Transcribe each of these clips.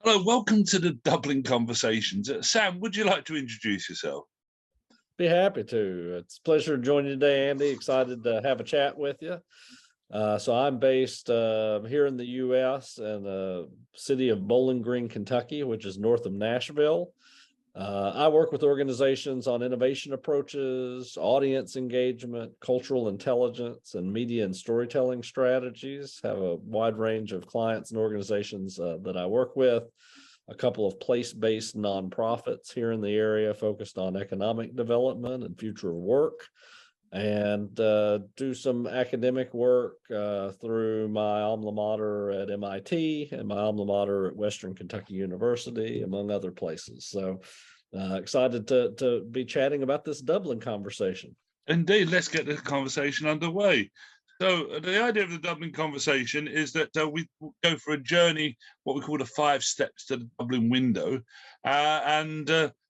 Hello, welcome to the Dublin Conversations. Sam, would you like to introduce yourself? Be happy to. It's a pleasure to join you today, Andy. Excited to have a chat with you. So I'm based here in the U.S. in the city of Bowling Green, Kentucky, which is north of Nashville. I work with organizations on innovation approaches, audience engagement, cultural intelligence, and media and storytelling strategies. Have a wide range of clients and organizations that I work with. A couple of place-based nonprofits here in the area focused on economic development and future of work, and do some academic work through my alma mater at MIT and my alma mater at Western Kentucky University, among other places. So excited to be chatting about this Dublin conversation. Indeed, let's get the conversation underway. So the idea of the Dublin Conversation is that we go for a journey, what we call the 5 steps to the Dublin window.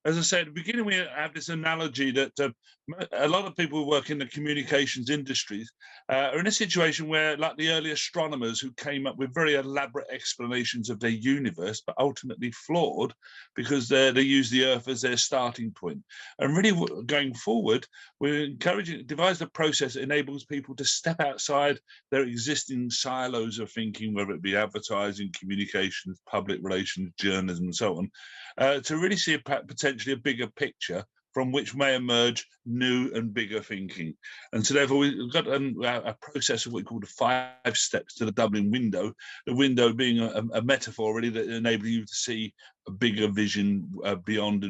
As I said at the beginning, we have this analogy that a lot of people who work in the communications industries are in a situation where, like the early astronomers who came up with very elaborate explanations of their universe, but ultimately flawed because they use the Earth as their starting point. And really going forward, we're encouraging, devise a process that enables people to step outside their existing silos of thinking, whether it be advertising, communications, public relations, journalism, and so on, to really see potentially a bigger picture from which may emerge new and bigger thinking. And so therefore we've got a process of what we call the 5 steps to the Dublin window, the window being a metaphor really that enables you to see a bigger vision beyond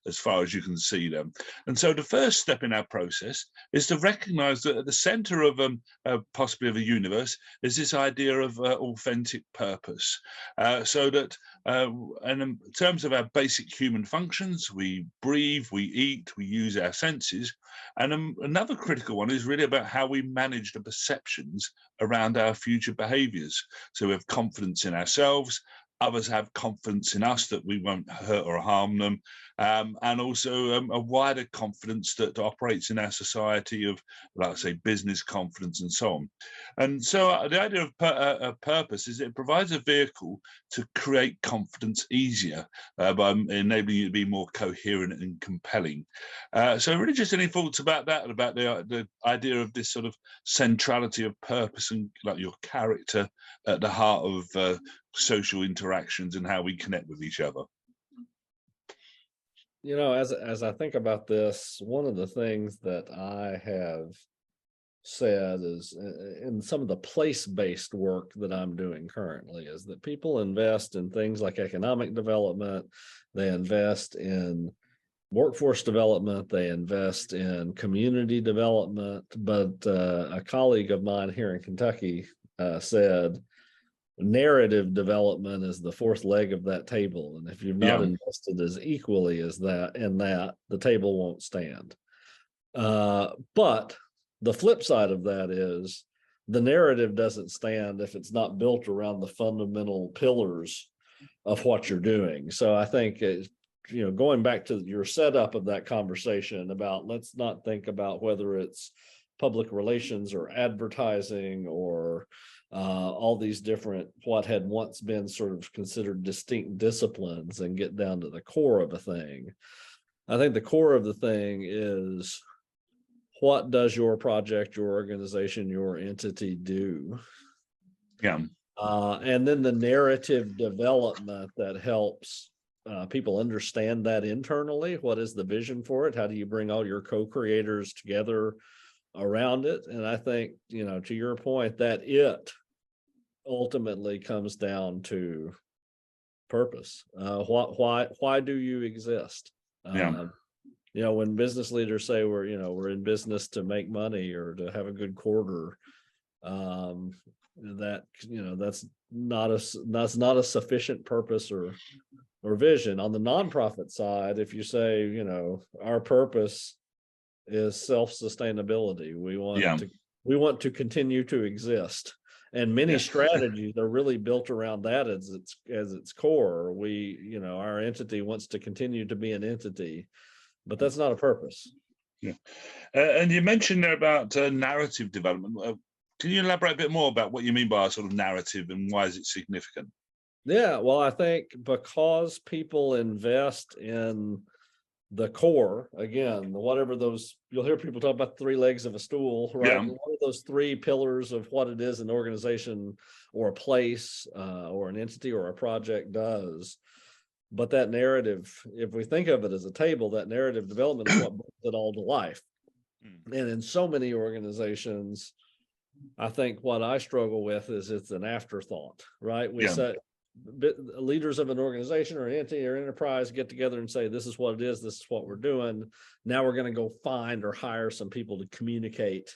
as far as you can see them. And so the first step in our process is to recognize that at the center of possibly of a universe is this idea of authentic purpose. So that and in terms of our basic human functions, we breathe, we eat, we use our senses. And another critical one is really about how we manage the perceptions around our future behaviors. So we have confidence in ourselves, others have confidence in us that we won't hurt or harm them, and also a wider confidence that operates in our society of, like I say, business confidence and so on. And so the idea of purpose is it provides a vehicle to create confidence easier by enabling you to be more coherent and compelling. So really just any thoughts about that, about the idea of this sort of centrality of purpose and like your character at the heart of social interactions and how we connect with each other? You know, as I think about this, one of the things that I have said is in some of the place-based work that I'm doing currently is that people invest in things like economic development, they invest in workforce development, they invest in community development. But a colleague of mine here in Kentucky said, narrative development is the 4th leg of that table, and if you've not invested as equally as that in that, the table won't stand. But the flip side of that is the narrative doesn't stand if it's not built around the fundamental pillars of what you're doing. So I think going back to your setup of that conversation about, let's not think about whether it's public relations or advertising or all these different what had once been sort of considered distinct disciplines, and get down to the core of a thing. I think the core of the thing is, what does your project, your organization, your entity do? And then the narrative development that helps people understand that internally. What is the vision for it? How do you bring all your co-creators together around it? And I think, to your point, that it ultimately comes down to purpose. Why do you exist? When business leaders say we're in business to make money or to have a good quarter, that's not a sufficient purpose or vision. On the nonprofit side, if you say, our purpose is self-sustainability, we want to continue to exist, and many strategies are really built around that as its core. Our entity wants to continue to be an entity, but that's not a purpose. And you mentioned there about narrative development. Can you elaborate a bit more about what you mean by a sort of narrative and why is it significant? Yeah, well, I think because people invest in the core, again, whatever those, you'll hear people talk about the three legs of a stool, right? Yeah, One of those three pillars of what it is an organization or a place or an entity or a project does. But that narrative, if we think of it as a table, that narrative development is what brings it all to life. mm, And in so many organizations, I think what I struggle with is it's an afterthought, right? We yeah, say leaders of an organization or an entity or enterprise get together and say, this is what it is, this is what we're doing. Now we're going to go find or hire some people to communicate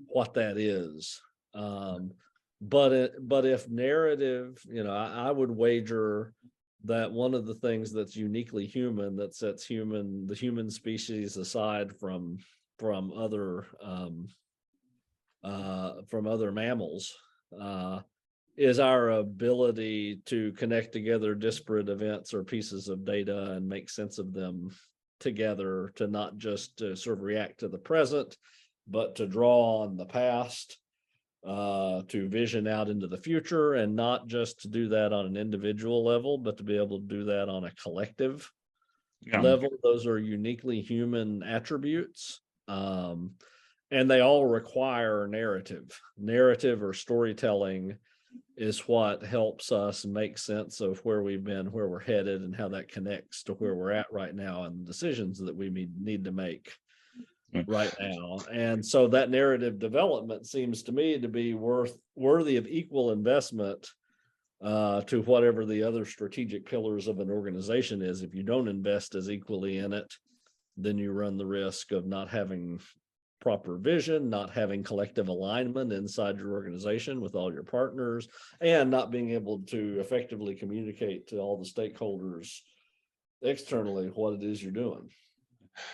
what that is. But if narrative, I would wager that one of the things that's uniquely human, that sets the human species aside from other mammals, is our ability to connect together disparate events or pieces of data and make sense of them together, to not just to sort of react to the present, but to draw on the past, to vision out into the future, and not just to do that on an individual level, but to be able to do that on a collective yeah. level. Those are uniquely human attributes. And they all require narrative or storytelling is what helps us make sense of where we've been, where we're headed, and how that connects to where we're at right now and the decisions that we need to make right now. And so that narrative development seems to me to be worthy of equal investment to whatever the other strategic pillars of an organization is. If you don't invest as equally in it, then you run the risk of not having proper vision, not having collective alignment inside your organization with all your partners, and not being able to effectively communicate to all the stakeholders externally what it is you're doing.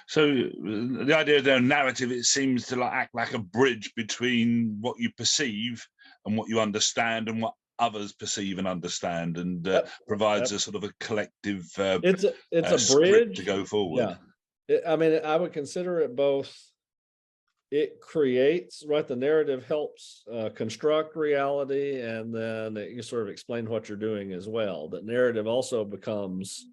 So the idea of their narrative, it seems to act like a bridge between what you perceive and what you understand and what others perceive and understand, and provides Yep. a sort of a collective It's a script to bridge. go forward. Yeah. I mean, I would consider it both. It creates, right? The narrative helps construct reality, and then you sort of explain what you're doing as well. That narrative also becomes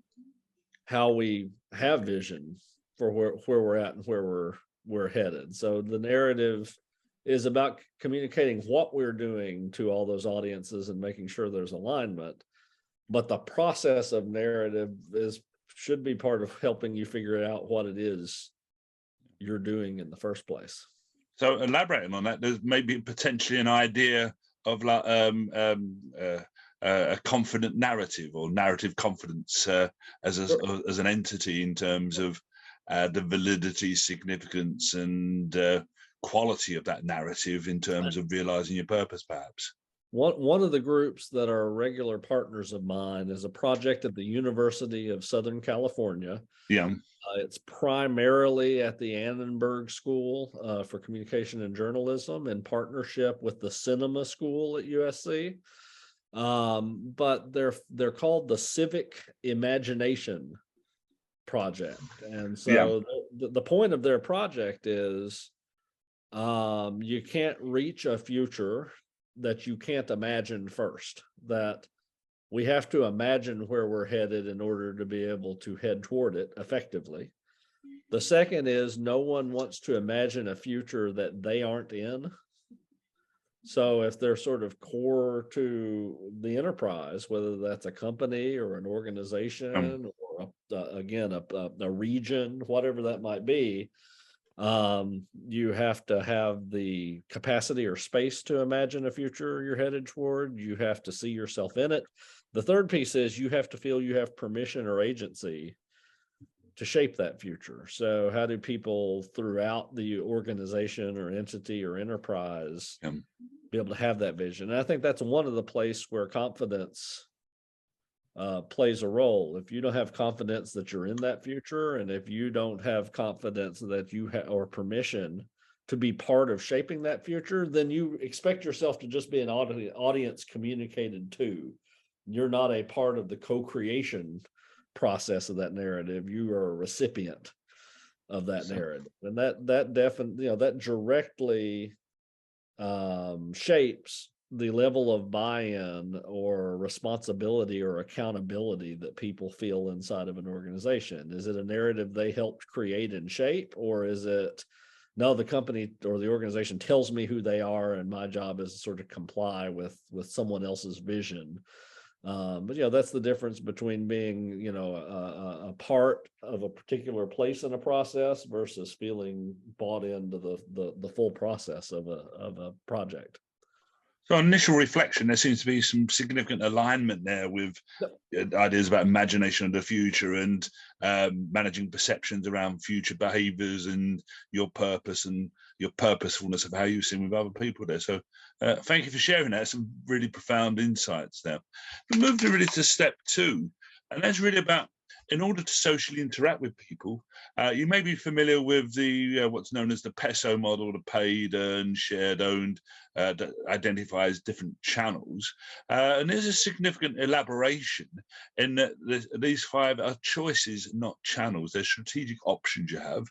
how we have vision for where we're at and where we're headed. So the narrative is about communicating what we're doing to all those audiences and making sure there's alignment. But the process of narrative should be part of helping you figure out what it is you're doing in the first place. So elaborating on that, there's maybe potentially an idea of like a confident narrative or narrative confidence as an entity in terms of the validity, significance, and quality of that narrative in terms of realizing your purpose, perhaps. One of the groups that are regular partners of mine is a project at the University of Southern California. Yeah. It's primarily at the Annenberg School for Communication and Journalism in partnership with the Cinema School at USC. But they're called the Civic Imagination Project. And so the point of their project is you can't reach a future that you can't imagine first, that we have to imagine where we're headed in order to be able to head toward it effectively. The second is no one wants to imagine a future that they aren't in. So if they're sort of core to the enterprise, whether that's a company or an organization or a region, whatever that might be, you have to have the capacity or space to imagine a future you're headed toward. You have to see yourself in it. The third piece is you have to feel you have permission or agency to shape that future. So how do people throughout the organization or entity or enterprise be able to have that vision? And I think that's one of the places where confidence plays a role. If you don't have confidence that you're in that future, and if you don't have confidence that you have or permission to be part of shaping that future, then you expect yourself to just be an audience communicated to. You're not a part of the co-creation process of that narrative. You are a recipient of that narrative, and that definitely, that directly shapes the level of buy-in or responsibility or accountability that people feel inside of an organization? Is it a narrative they helped create and shape, or is it, no, the company or the organization tells me who they are, and my job is to sort of comply with someone else's vision? But that's the difference between being, a part of a particular place in a process versus feeling bought into the full process of a project. So on initial reflection, there seems to be some significant alignment there with ideas about imagination of the future and managing perceptions around future behaviors and your purpose and your purposefulness of how you sing with other people there. So thank you for sharing that. Some really profound insights there. We moved really to step 2, and that's really about, in order to socially interact with people, you may be familiar with the what's known as the PESO model, the paid, earned, shared, owned, that identifies different channels. And there's a significant elaboration in that these 5 are choices, not channels. They're strategic options you have,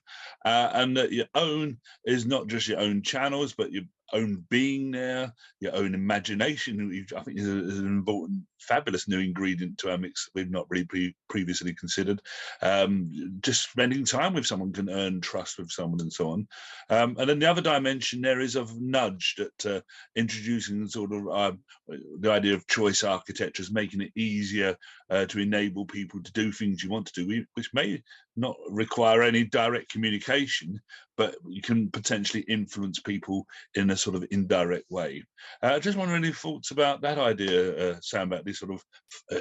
and that your own is not just your own channels, but your own being there, your own imagination, which I think is an important, fabulous new ingredient to our mix we've not really previously considered. Just spending time with someone can earn trust with someone and so on. And then the other dimension there is of nudge, that introducing sort of the idea of choice architectures, making it easier to enable people to do things you want to do, which may not require any direct communication, but you can potentially influence people in a sort of indirect way. Just wondering any thoughts about that idea, Sam, about these sort of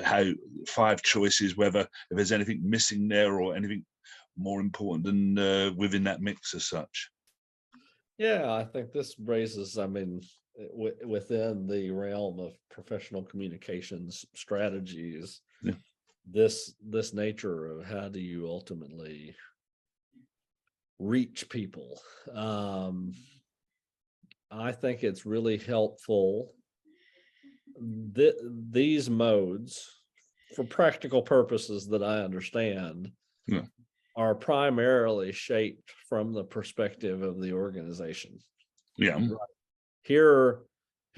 how 5 choices, whether if there's anything missing there or anything more important than within that mix as such. Yeah, I think this raises, within the realm of professional communications strategies, Yeah. this nature of how do you ultimately reach people. I think it's really helpful. These modes, for practical purposes that I understand, Yeah. are primarily shaped from the perspective of the organization. Yeah. Here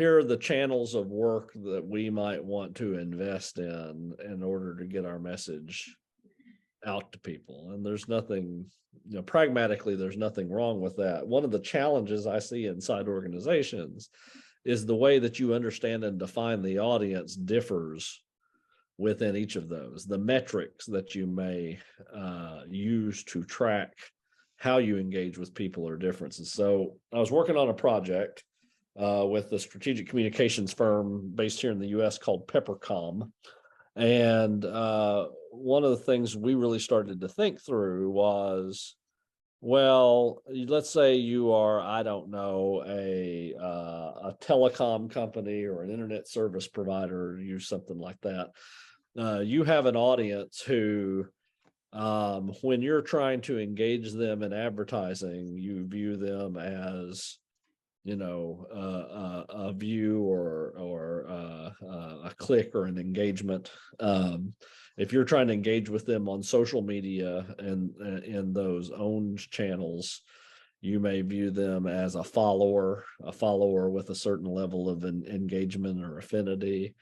are the channels of work that we might want to invest in order to get our message out to people. And there's nothing, pragmatically, there's nothing wrong with that. One of the challenges I see inside organizations is the way that you understand and define the audience differs within each of those. The metrics that you may use to track how you engage with people are different. And so I was working on a project with a strategic communications firm based here in the US called Peppercom. And one of the things we really started to think through was, well, let's say you are, I don't know, a telecom company or an internet service provider, use something like that. You have an audience who, when you're trying to engage them in advertising, you view them as, a view or a click or an engagement. If you're trying to engage with them on social media and in those owned channels, you may view them as a follower with a certain level of engagement or affinity.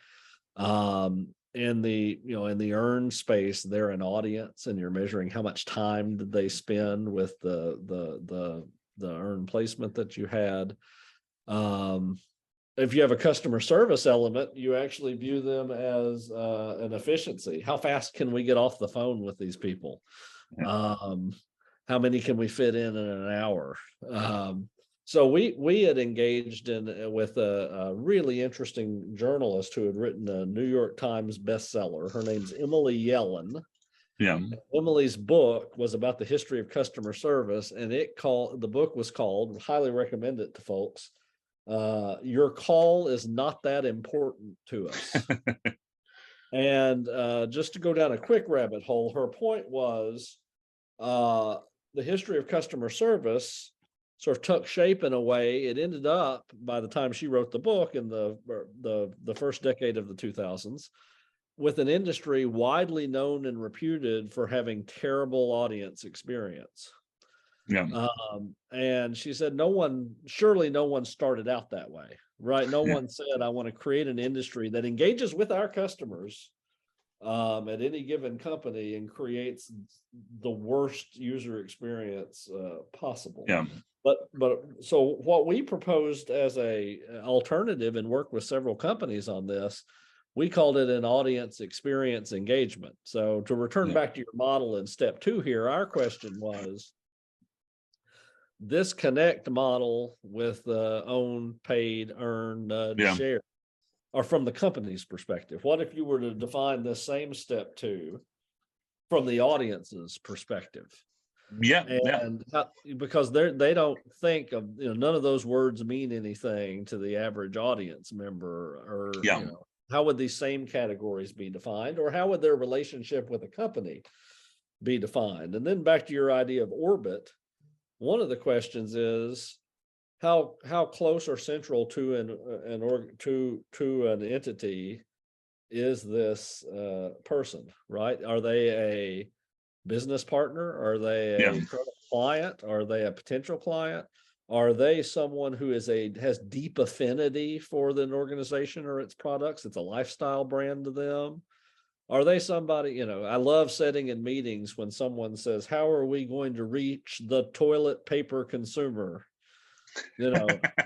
In the earned space, they're an audience, and you're measuring how much time did they spend with the earned placement that you had. If you have a customer service element, you actually view them as an efficiency. How fast can we get off the phone with these people? How many can we fit in an hour? So we had engaged with a really interesting journalist who had written a New York Times bestseller. Her name's Emily Yellen. Yeah. Emily's book was about the history of customer service, and the book was called, highly recommend it to folks, Your Call is Not That Important to Us. And just to go down a quick rabbit hole, her point was the history of customer service sort of took shape in a way. It ended up, by the time she wrote the book in the first decade of the 2000s, with an industry widely known and reputed for having terrible audience experience. Yeah. And she said, surely no one started out that way. right? No Yeah. one said, I want to create an industry that engages with our customers at any given company and creates the worst user experience possible. Yeah. But so what we proposed as a alternative and worked with several companies on this, we called it an audience experience engagement. So to return Yeah. back to your model in step 2 here, our question was, this connect model with the own, paid, earned, Yeah. share, or from the company's perspective, what if you were to define this same step 2 from the audience's perspective? Yeah. Yeah. And because they don't think of, none of those words mean anything to the average audience member, or Yeah. how would these same categories be defined, or how would their relationship with a company be defined? And then back to your idea of orbit, one of the questions is how close or central to an entity is this person, right? Are they a business partner? Are they Yeah. a current client? Are they a potential client? Are they someone who has deep affinity for an organization or its products? It's a lifestyle brand to them. Are they somebody, I love sitting in meetings when someone says, how are we going to reach the toilet paper consumer?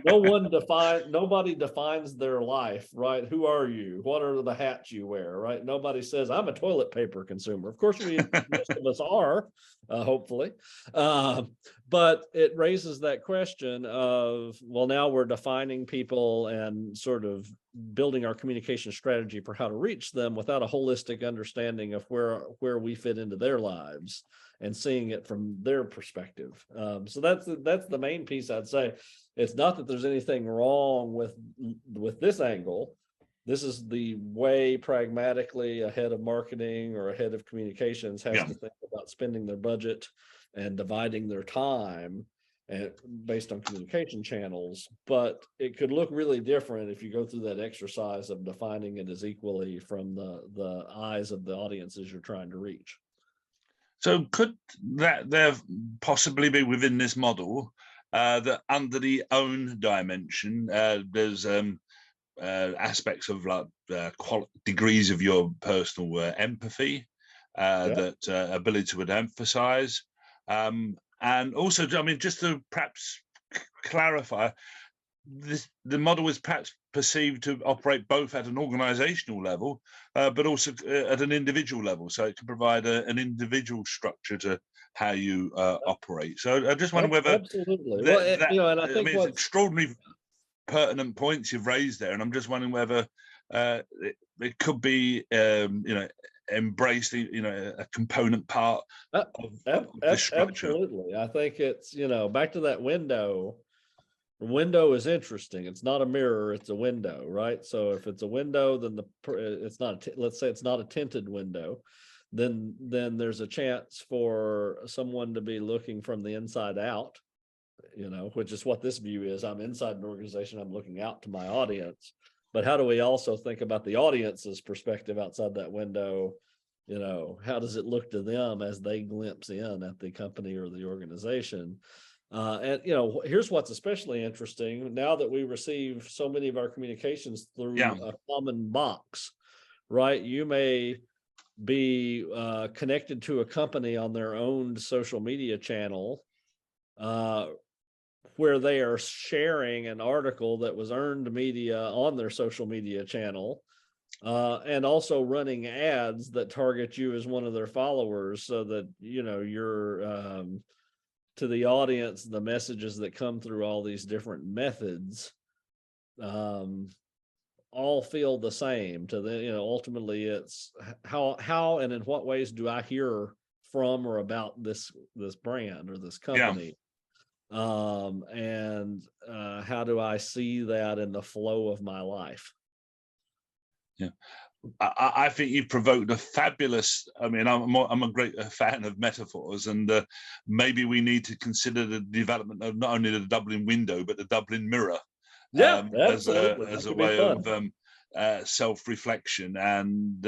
Nobody defines their life, right? Who are you? What are the hats you wear, right? Nobody says, I'm a toilet paper consumer. Of course, most of us are, hopefully. But it raises that question of, well, now we're defining people and sort of building our communication strategy for how to reach them without a holistic understanding of where we fit into their lives and seeing it from their perspective. So that's the main piece I'd say. It's not that there's anything wrong with this angle. This is the way pragmatically a head of marketing or a head of communications has to think about spending their budget and dividing their time and based on communication channels. But it could look really different if you go through that exercise of defining it as equally from the eyes of the audiences you're trying to reach. So could that there possibly be within this model that under the own dimension, there's aspects of like degrees of your personal empathy, that ability to emphasize, and also, I mean, just to perhaps clarify, the model is perhaps perceived to operate both at an organizational level, but also at an individual level. So it can provide an individual structure to how you operate. So I just wonder whether absolutely. And I think it's extraordinary pertinent points you've raised there, and I'm just wondering whether it could be embraced, a component part of the structure. Absolutely. I think it's, back to that window. The window is interesting. It's not a mirror, it's a window, right? So if it's a window, then it's not, let's say it's not a tinted window, then there's a chance for someone to be looking from the inside out, which is what this view is. I'm inside an organization, I'm looking out to my audience. But how do we also think about the audience's perspective outside that window? How does it look to them as they glimpse in at the company or the organization? And here's what's especially interesting now that we receive so many of our communications through a common box, right? You may be connected to a company on their own social media channel, where they are sharing an article that was earned media on their social media channel, and also running ads that target you as one of their followers, so that you're to the audience, the messages that come through all these different methods all feel the same to the, ultimately it's how and in what ways do I hear from or about this brand or this company? And how do I see that in the flow of my life? Yeah. I think you've provoked a fabulous. I mean, I'm a great fan of metaphors, and maybe we need to consider the development of not only the Dublin window but the Dublin mirror, absolutely, as a way of self-reflection, and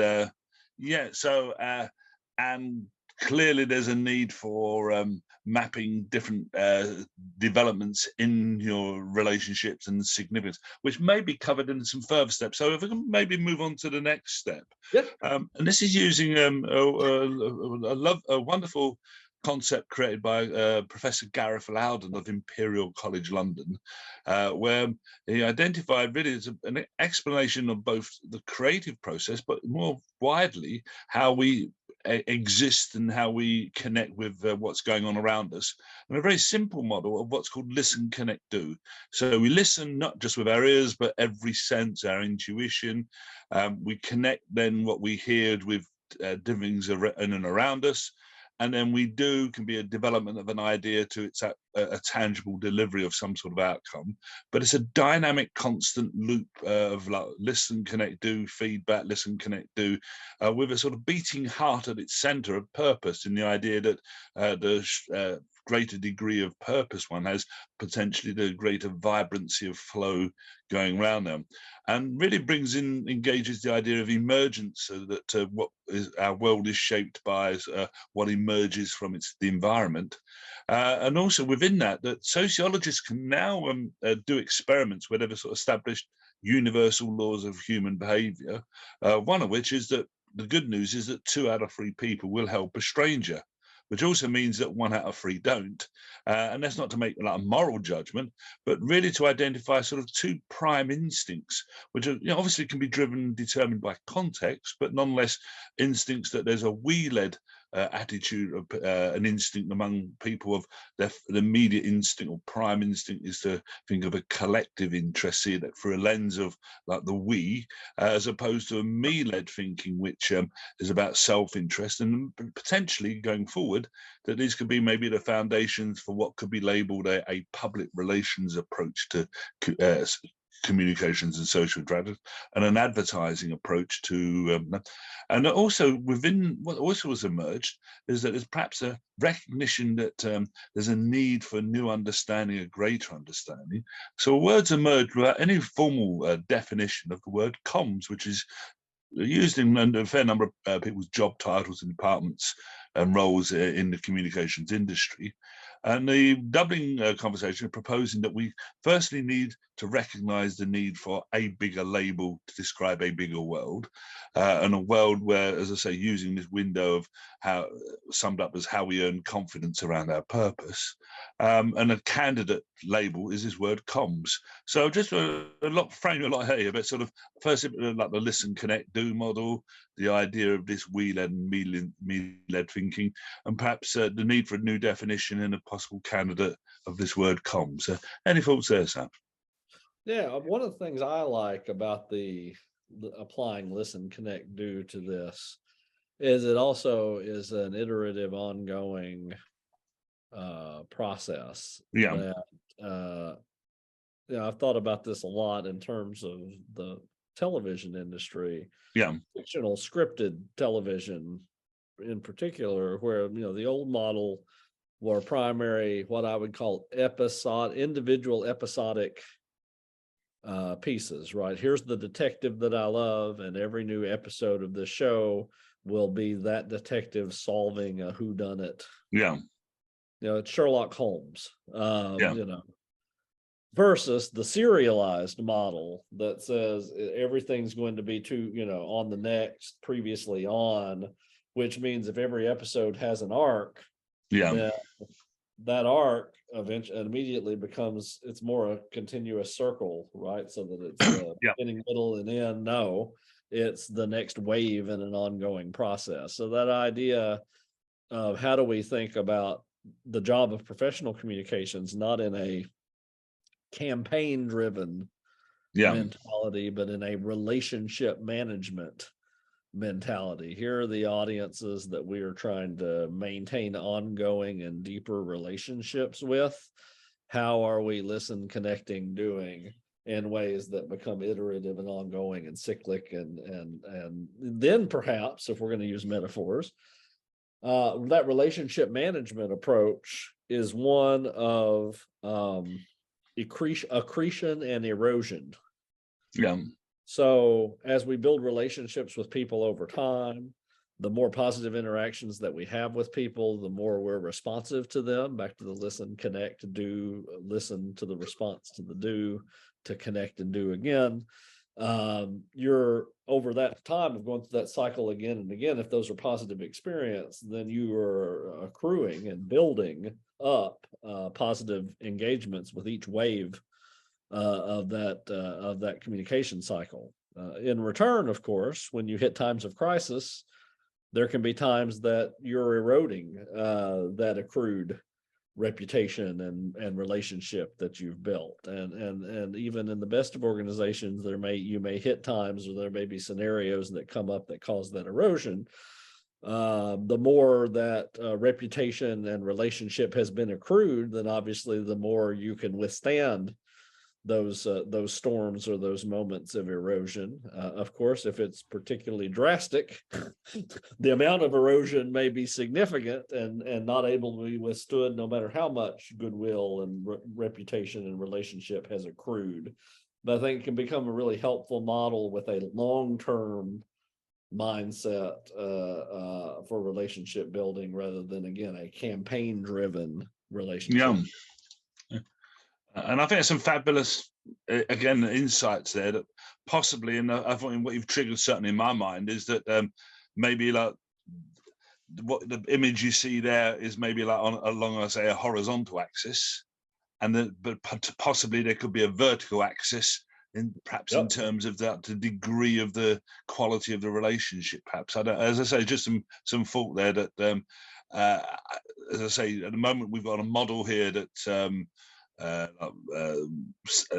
and clearly there's a need for mapping different developments in your relationships and significance, which may be covered in some further steps. So if we can maybe move on to the next step. Yep. And this is using a wonderful concept created by Professor Gareth Loudon of Imperial College London, where he identified really as an explanation of both the creative process, but more widely how we exist and how we connect with what's going on around us, and a very simple model of what's called listen, connect, do. So we listen not just with our ears, but every sense, our intuition. We connect then what we hear with different things in and around us. And then we do can be a development of an idea to its a tangible delivery of some sort of outcome. But it's a dynamic, constant loop of like listen, connect, do, feedback, listen, connect, do, with a sort of beating heart at its center of purpose, in the idea that the greater degree of purpose one has, potentially the greater vibrancy of flow going around them, and really engages the idea of emergence, so that what is our world is shaped by what emerges from the environment, and also within that sociologists can now do experiments where they've sort of established universal laws of human behavior, one of which is that the good news is that 2 out of 3 people will help a stranger, which also means that 1 out of 3 don't. And that's not to make like a moral judgment, but really to identify sort of 2 prime instincts, which are, obviously can be driven and determined by context, but nonetheless instincts that there's a we-led attitude of an instinct among people of the immediate instinct or prime instinct is to think of a collective interest, see that through a lens of like the we, as opposed to a me-led thinking, which is about self-interest, and potentially going forward that these could be maybe the foundations for what could be labeled a public relations approach to communications and social interaction, and an advertising approach to, and also within what also has emerged is that there's perhaps a recognition that there's a need for new understanding, a greater understanding. So words emerged without any formal definition of the word comms, which is used in a fair number of people's job titles and departments and roles in the communications industry. And the Dublin conversation proposing that we firstly need to recognize the need for a bigger label to describe a bigger world, and a world where, as I say, using this window of how summed up as how we earn confidence around our purpose, and a candidate label is this word comms. So just frame a lot here, but sort of first like the listen, connect, do model, the idea of this we-led and me-led thinking, and perhaps the need for a new definition and a possible candidate of this word comms. Any thoughts there, Sam? Yeah, one of the things I like about the applying listen, connect, do to this is it also is an iterative, ongoing process. Yeah. That I've thought about this a lot in terms of the television industry. Yeah. Fictional scripted television in particular, where the old model were primary, what I would call individual episodic pieces, right? Here's the detective that I love, and every new episode of the show will be that detective solving a whodunit. Yeah. It's Sherlock Holmes. Yeah. Versus the serialized model that says everything's going to be on the next, previously on, which means if every episode has an arc, then that arc eventually immediately becomes, it's more a continuous circle, right? So that it's beginning, middle, and end. No, it's the next wave in an ongoing process. So that idea of how do we think about the job of professional communications, not in a campaign driven mentality, but in a relationship management mentality. Here are the audiences that we are trying to maintain ongoing and deeper relationships with. How are we connecting, doing in ways that become iterative and ongoing and cyclic, and then perhaps, if we're going to use metaphors, that relationship management approach is one of accretion and erosion. Yeah. So as we build relationships with people over time, the more positive interactions that we have with people, the more we're responsive to them. Back to the listen, connect, do, listen to the response to the do, to connect and do again. You're over that time of going through that cycle again and again. If those are positive experience, then you are accruing and building up positive engagements with each wave of that communication cycle. In return, of course, when you hit times of crisis, there can be times that you're eroding that accrued reputation and relationship that you've built. And even in the best of organizations, you may hit times, or there may be scenarios that come up that cause that erosion. The more that reputation and relationship has been accrued, then obviously the more you can withstand those storms or those moments of erosion. Of course, if it's particularly drastic, the amount of erosion may be significant and not able to be withstood, no matter how much goodwill and reputation and relationship has accrued. But I think it can become a really helpful model with a long-term mindset for relationship building, rather than, again, a campaign-driven relationship. Yeah. And I think there's some fabulous, again, insights there that possibly, and I think what you've triggered certainly in my mind is that maybe like what the image you see there is maybe like along, I say, a horizontal axis, and but possibly there could be a vertical axis, perhaps in terms of the degree of the quality of the relationship. Perhaps as I say, just some thought there that as I say, at the moment we've got a model here that.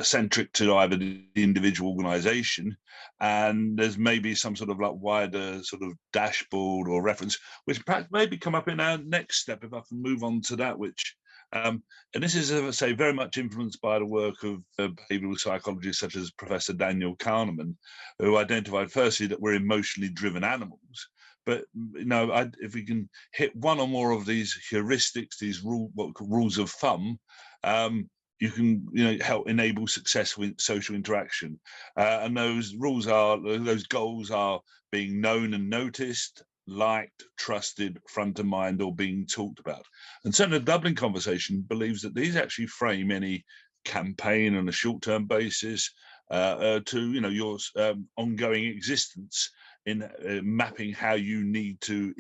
Centric to either the individual organization, and there's maybe some sort of like wider sort of dashboard or reference, which perhaps maybe come up in our next step, if I can move on to that, which and this is, as I say, very much influenced by the work of behavioral psychologists such as Professor Daniel Kahneman, who identified firstly that we're emotionally driven animals. But if we can hit one or more of these heuristics, these rules of thumb, you can help enable successful social interaction. And those goals are being known and noticed, liked, trusted, front of mind, or being talked about. And certainly the Dublin conversation believes that these actually frame any campaign on a short-term basis to your ongoing existence in mapping how you need to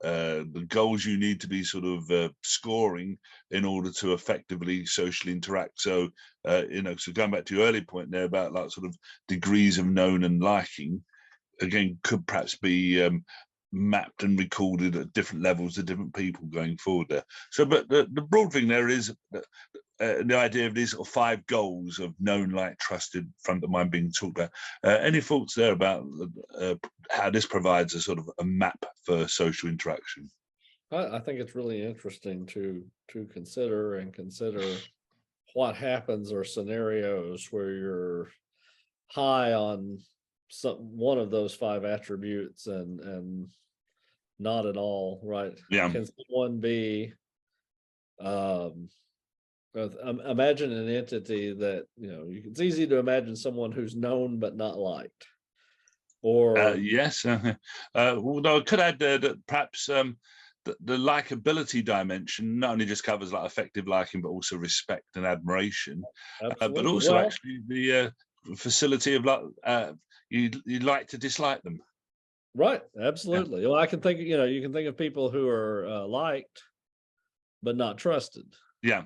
the goals you need to be sort of scoring in order to effectively socially interact. So so going back to your earlier point there about like sort of degrees of known and liking, again, could perhaps be mapped and recorded at different levels to different people going forward there. So, but the broad thing there is the idea of these sort of 5 goals of known, like, trusted, front of mind being talked about. Any thoughts there about how this provides a sort of a map for social interaction? I think it's really interesting to consider what happens, or scenarios where you're high on one of those 5 attributes and not at all, right? Yeah. Can someone be imagine an entity that it's easy to imagine someone who's known but not liked, or yes. Although I could add there that perhaps the likability dimension not only just covers like effective liking, but also respect and admiration, but also actually the facility of like you like to dislike them. Right, absolutely. Yeah. Well, I can think, you can think of people who are liked but not trusted. Yeah.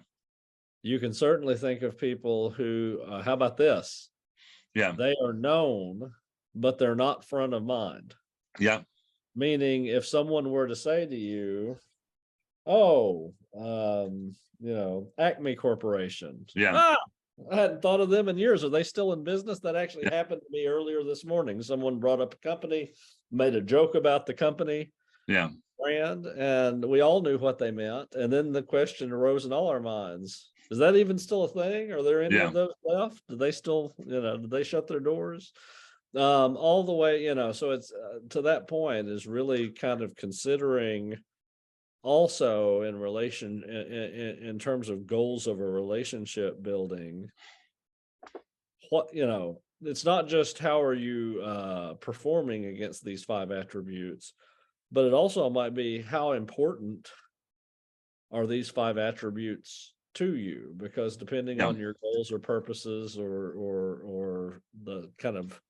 You can certainly think of people who, how about this? Yeah. They are known, but they're not front of mind. Yeah. Meaning, if someone were to say to you, "Oh, Acme Corporation." Yeah. I hadn't thought of them in years. Are they still in business? That actually happened to me earlier this morning. Someone brought up a company, made a joke about the company brand, and we all knew what they meant. And then the question arose in all our minds: is that even still a thing? Are there any of those left? Do they still, did they shut their doors? All the way, so it's to that point is really kind of considering also in relation in terms of goals of a relationship building, what it's not just how are you performing against these 5 attributes, but it also might be how important are these 5 attributes to you, because depending Yeah. on your goals or purposes or the kind of,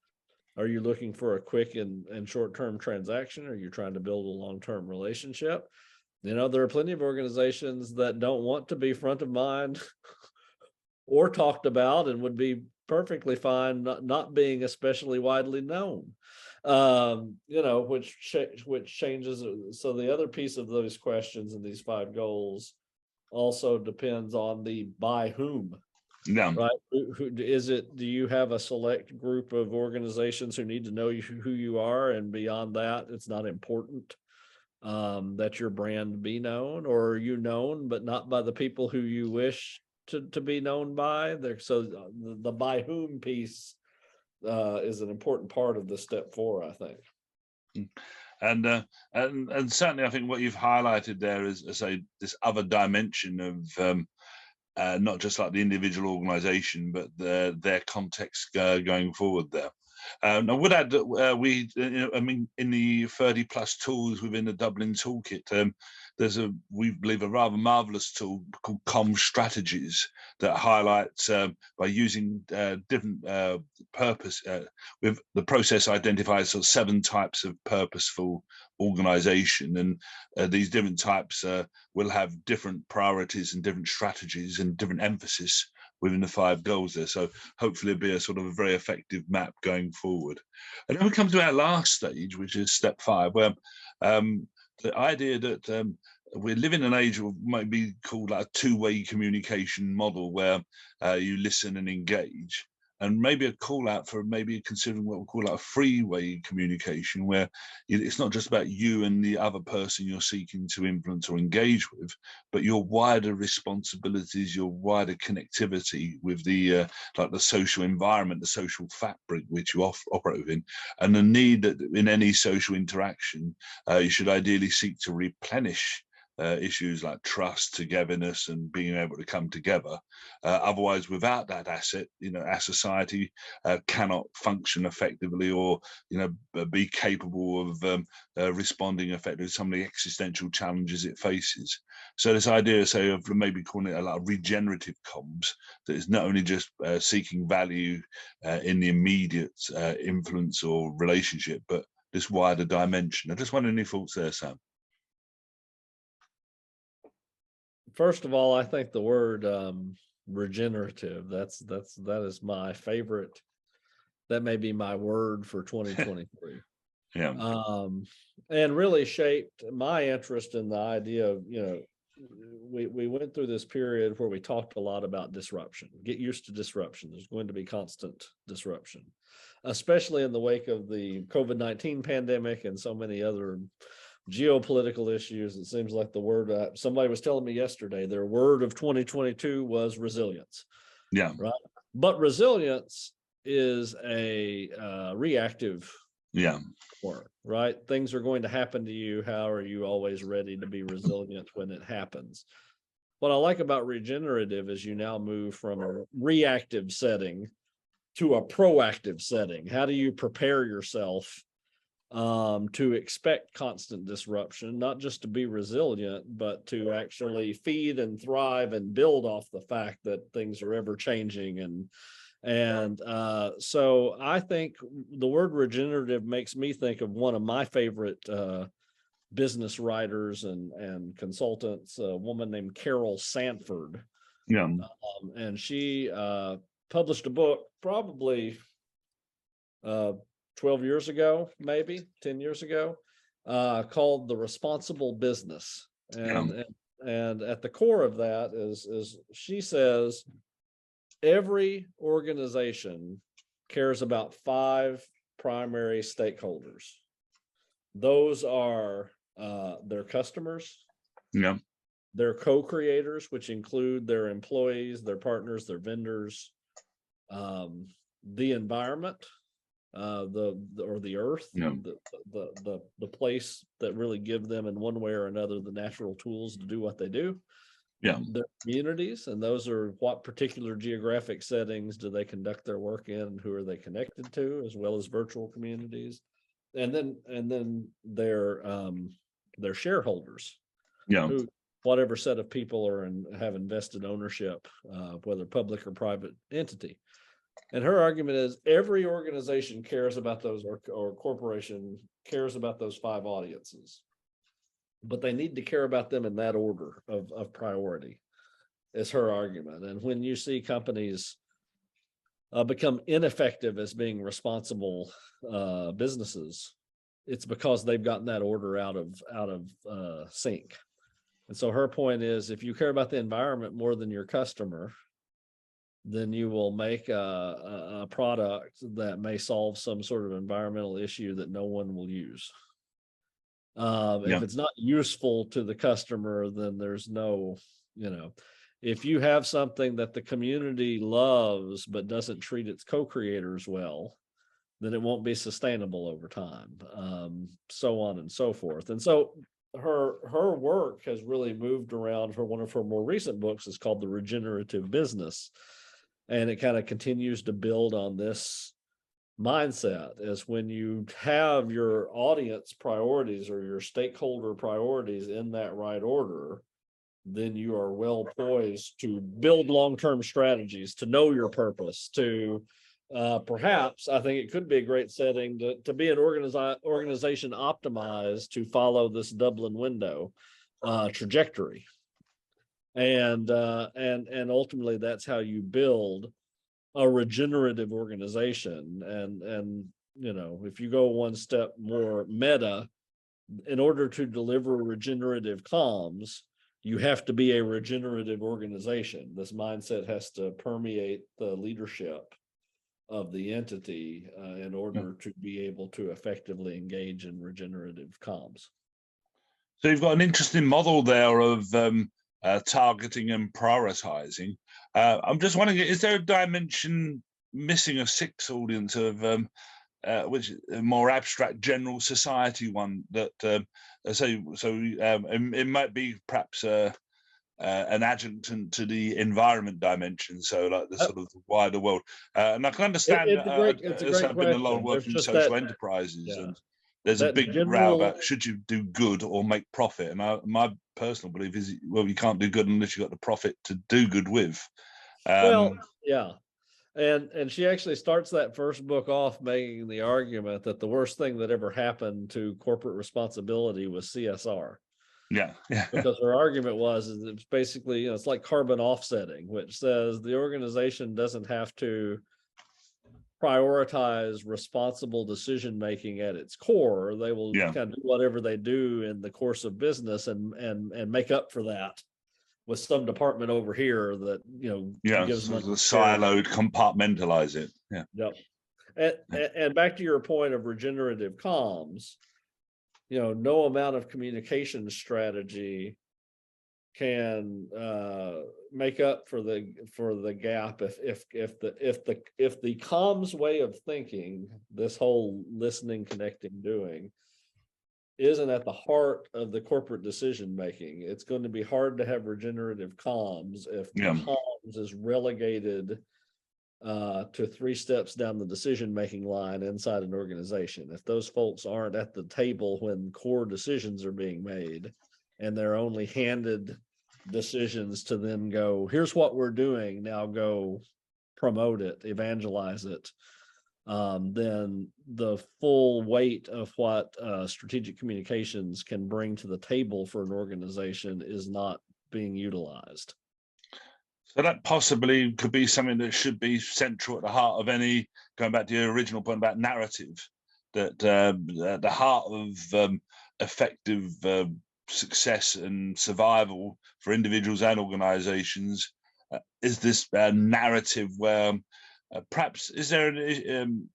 are you looking for a quick and short-term transaction? Are you trying to build a long-term relationship? There are plenty of organizations that don't want to be front of mind or talked about, and would be perfectly fine not being especially widely known. Which changes. So the other piece of those questions and these 5 goals also depends on the by whom, Yeah. right? Who is it? Do you have a select group of organizations who need to know who you are, and beyond that, it's not important that your brand be known, or are you known but not by the people who you wish to be known by? So the by whom piece is an important part of the step 4, I think. And certainly, I think what you've highlighted there is, I say, this other dimension of not just like the individual organisation, but their context going forward there. I would add that in the 30+ tools within the Dublin toolkit, there's we believe, a rather marvellous tool called Com Strategies that highlights, by using different purpose, with the process identifies sort of 7 types of purposeful organisation, and these different types will have different priorities and different strategies and different emphasis within the 5 goals there. So hopefully it'll be a sort of a very effective map going forward. And then we come to our last stage, which is step 5, where the idea that we live in an age of might be called like a 2-way communication model, where you listen and engage, and maybe a call out for maybe considering what we call like a 3-way communication, where it's not just about you and the other person you're seeking to influence or engage with, but your wider responsibilities, your wider connectivity with the like the social environment, the social fabric which you operate within, and the need that in any social interaction you should ideally seek to replenish issues like trust, togetherness, and being able to come together. Otherwise, without that asset, our society cannot function effectively, or be capable of responding effectively to some of the existential challenges it faces. So this idea, say, of maybe calling it a lot of regenerative comms, that is not only just seeking value in the immediate influence or relationship, but this wider dimension. I just wonder any thoughts there, Sam? First of all, I think the word regenerative, that is my favorite. That may be my word for 2023. Yeah. And really shaped my interest in the idea of, we went through this period where we talked a lot about disruption. Get used to disruption. There's going to be constant disruption, especially in the wake of the COVID-19 pandemic and so many other geopolitical issues. It seems like the word, somebody was telling me yesterday, their word of 2022 was resilience. Yeah. Right. But resilience is a reactive word, right? Things are going to happen to you. How are you always ready to be resilient when it happens? What I like about regenerative is you now move from a reactive setting to a proactive setting. How do you prepare yourself to expect constant disruption, not just to be resilient, but to actually feed and thrive and build off the fact that things are ever changing. And so I think the word regenerative makes me think of one of my favorite business writers and consultants, a woman named Carol Sanford. Yeah. And she published a book probably 12 years ago, maybe 10 years ago, called The Responsible Business. And at the core of that is she says every organization cares about 5 primary stakeholders. Those are their customers, their co-creators, which include their employees, their partners, their vendors, the environment, the earth, the place that really give them in one way or another the natural tools to do what they do, Yeah. their communities, and those are what particular geographic settings do they conduct their work in, and who are they connected to, as well as virtual communities, and then their shareholders, Yeah. who whatever set of people are and have invested ownership, whether public or private entity. And her argument is every organization cares about those, or corporation cares about those five audiences, but they need to care about them in that order of priority, is her argument. And when you see companies become ineffective as being responsible businesses, it's because they've gotten that order out of sync. And so her point is, if you care about the environment more than your customer, then you will make a product that may solve some sort of environmental issue that no one will use. If it's not useful to the customer, then there's no, if you have something that the community loves but doesn't treat its co-creators well, then it won't be sustainable over time, so on and so forth. And so her work has really moved around. One of her more recent books is called The Regenerative Business, and it kind of continues to build on this mindset. Is when you have your audience priorities or your stakeholder priorities in that right order, then you are well poised to build long-term strategies, to know your purpose, to perhaps, I think it could be a great setting to be an organization optimized to follow this Dublin window trajectory. And ultimately that's how you build a regenerative organization. And if you go one step more meta, in order to deliver regenerative comms, you have to be a regenerative organization. This mindset has to permeate the leadership of the entity in order to be able to effectively engage in regenerative comms. So you've got an interesting model there of targeting and prioritizing. I'm just wondering, is there a dimension missing of sixth audience of which is a more abstract general society one that it might be perhaps an adjunct to the environment dimension, so like the sort of wider world. And I can understand. It's a great I've been a lot of question. work There's in just social that, enterprises, yeah, and there's a that big row general, about should you do good or make profit. And my personal belief is, well, you can't do good unless you've got the profit to do good with. well, yeah. And she actually starts that first book off making the argument that the worst thing that ever happened to corporate responsibility was CSR. Yeah. Because her argument was it's basically, it's like carbon offsetting, which says the organization doesn't have to prioritize responsible decision making at its core. They will Yeah. kind of do whatever they do in the course of business and make up for that with some department over here that gives So money. the siloed, compartmentalize it. Yeah. Yep. And back to your point of regenerative comms, no amount of communication strategy can make up for the gap if the comms way of thinking, this whole listening, connecting, doing, isn't at the heart of the corporate decision making. It's going to be hard to have regenerative comms if comms is relegated to 3 steps down the decision making line inside an organization. If those folks aren't at the table when core decisions are being made, and they're only handed decisions to then go, here's what we're doing, now go promote it, evangelize it, then the full weight of what strategic communications can bring to the table for an organization is not being utilized. So that possibly could be something that should be central at the heart of any, going back to your original point about narrative, that at the heart of effective success and survival for individuals and organizations is this narrative where perhaps is there an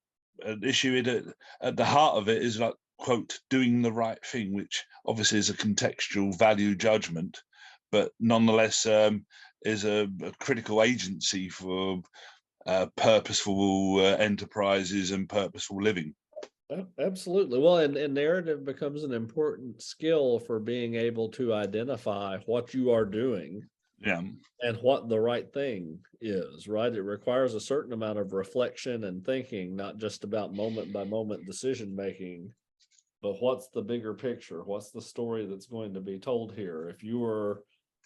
issue at the heart of it is like, quote, doing the right thing, which obviously is a contextual value judgment, but nonetheless is a critical agency for purposeful enterprises and purposeful living. Absolutely. Well, and narrative becomes an important skill for being able to identify what you are doing Yeah. and what the right thing is, right? It requires a certain amount of reflection and thinking, not just about moment by moment decision making, but what's the bigger picture? What's the story that's going to be told here? If you were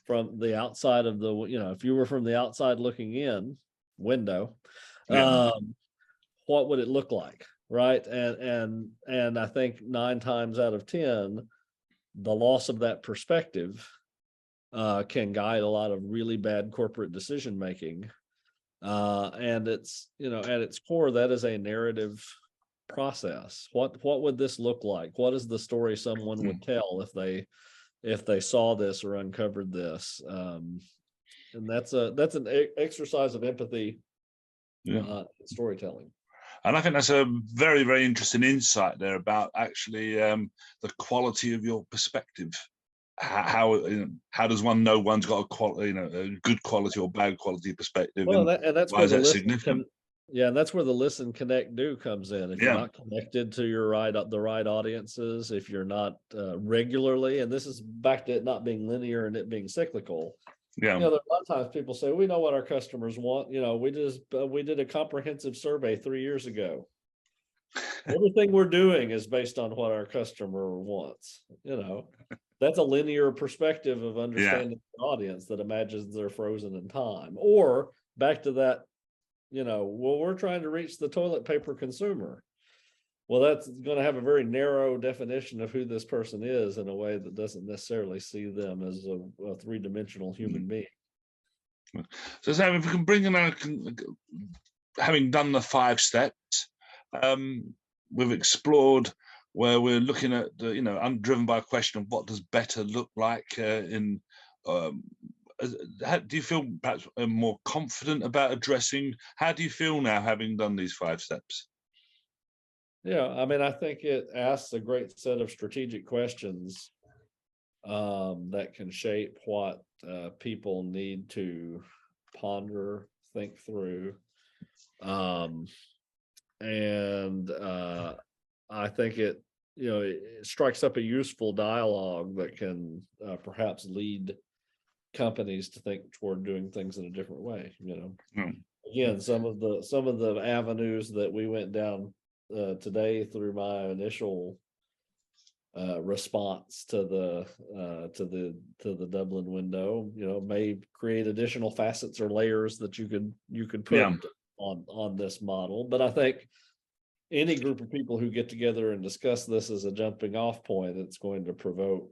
from the outside of the, if you were from the outside looking in window, Yeah. what would it look like? Right. And I think 9 times out of 10, the loss of that perspective can guide a lot of really bad corporate decision making. And it's, at its core, that is a narrative process. What would this look like? What is the story someone would tell if they saw this or uncovered this? And that's an exercise of empathy, storytelling. And I think that's a very, very interesting insight there about actually the quality of your perspective. How does one know one's got a quality, a good quality or bad quality perspective? Well, and that's why where is the that listen significant? and that's where the listen, connect, do comes in. If you're not connected to the right audiences, if you're not regularly, and this is back to it not being linear and it being cyclical. Yeah. There are a lot of times people say, we know what our customers want. We did a comprehensive survey 3 years ago. Everything we're doing is based on what our customer wants. That's a linear perspective of understanding the audience that imagines they're frozen in time. Or back to that, well, we're trying to reach the toilet paper consumer. Well, that's going to have a very narrow definition of who this person is in a way that doesn't necessarily see them as a three-dimensional human being. So Sam, if we can bring in having done the 5 steps, we've explored where we're looking at I'm driven by a question of what does better look like do you feel perhaps more confident about addressing? How do you feel now having done these 5 steps? Yeah, I mean, I think it asks a great set of strategic questions that can shape what people need to ponder, think through. And I think it strikes up a useful dialogue that can perhaps lead companies to think toward doing things in a different way. Again, some of the avenues that we went down today through my initial response to the Dublin window, may create additional facets or layers that you could put on this model. But I think any group of people who get together and discuss this as a jumping off point, it's going to provoke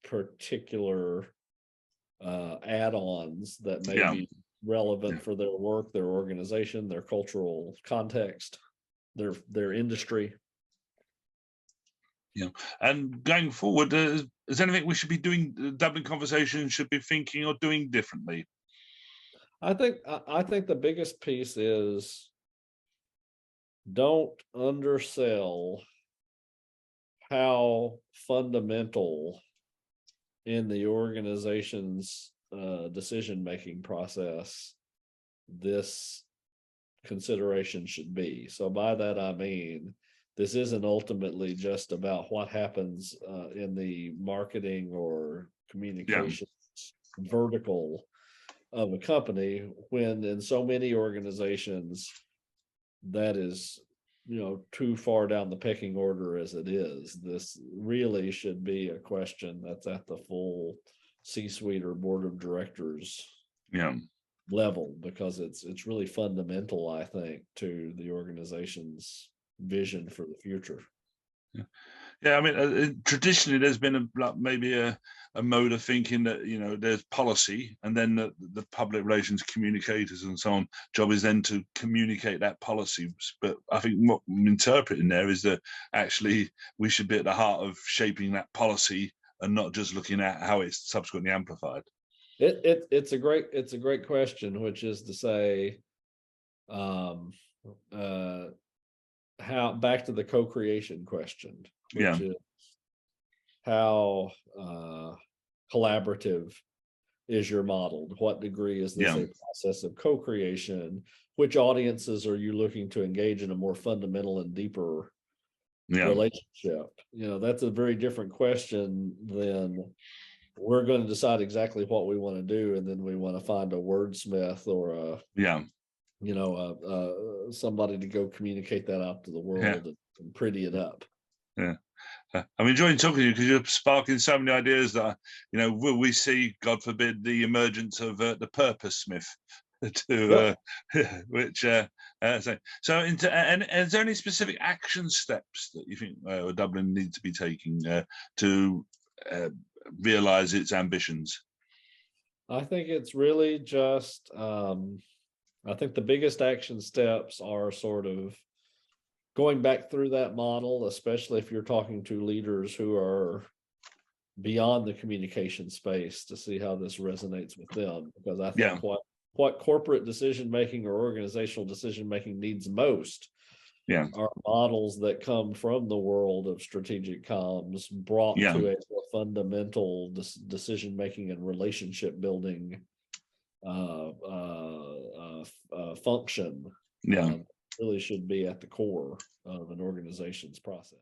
particular add-ons that may be relevant for their work, their organization, their cultural context, their industry. And going forward, is anything we should be doing, the Dublin conversation should be thinking or doing differently? I think the biggest piece is don't undersell how fundamental in the organization's decision-making process this consideration should be. So by that, I mean, this isn't ultimately just about what happens in the marketing or communications vertical of a company, when in so many organizations that is too far down the pecking order as it is. This really should be a question that's at the full C-suite or board of directors level, because it's really fundamental, I think, to the organization's vision for the future. I mean, traditionally there's been maybe a mode of thinking that there's policy, and then the public relations communicators and so on job is then to communicate that policy. But I think what I'm interpreting there is that actually we should be at the heart of shaping that policy and not just looking at how it's subsequently amplified. It's a great question, which is to say, how, back to the co-creation question, which is how collaborative is your model? To what degree is this a process of co-creation? Which audiences are you looking to engage in a more fundamental and deeper relationship? That's a very different question than we're going to decide exactly what we want to do, and then we want to find a wordsmith or Yeah. somebody to go communicate that out to the world and pretty it up. Yeah. I'm enjoying talking to you because you're sparking so many ideas that, will we see, God forbid, the emergence of the purpose smith to which so into, and is there any specific action steps that you think Dublin needs to be taking to realize its ambitions? I think it's really just I think the biggest action steps are sort of going back through that model, especially if you're talking to leaders who are beyond the communication space, to see how this resonates with them. Because I think what corporate decision making or organizational decision making needs most are models that come from the world of strategic comms brought to a more fundamental decision making and relationship building function. Really should be at the core of an organization's process.